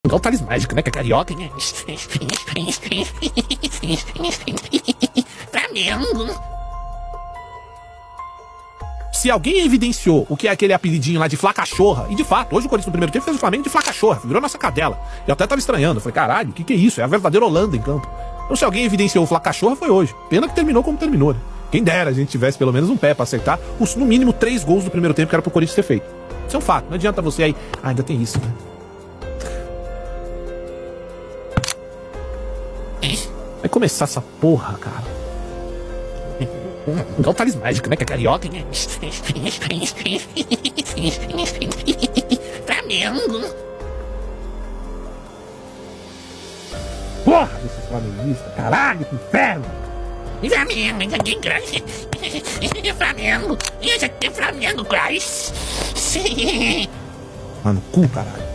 Igual o Thales Mágico, né? Que é carioca, né? Flamengo. Se alguém evidenciou o que é aquele apelidinho lá de Flacachorra, e de fato, hoje o Corinthians no primeiro tempo fez o Flamengo de Flacachorra, virou nossa cadela. Eu até tava estranhando, eu falei, caralho, o que é isso? É a verdadeira Holanda em campo. Então se alguém evidenciou o Flacachorra foi hoje. Pena que terminou como terminou, né? Quem dera a gente tivesse pelo menos um pé pra acertar os, no mínimo 3 gols do primeiro tempo que era pro Corinthians ter feito. Isso é um fato, não adianta você aí... Ah, ainda tem isso, né? Vai começar essa porra, cara. Igual o Thales Mágico, né? Que é carioca, né? Flamengo. Porra, desses flamenguistas, caralho, que inferno! Flamengo, ninguém grande. Flamengo, Flamengo, Christ. Mano, cu, caralho.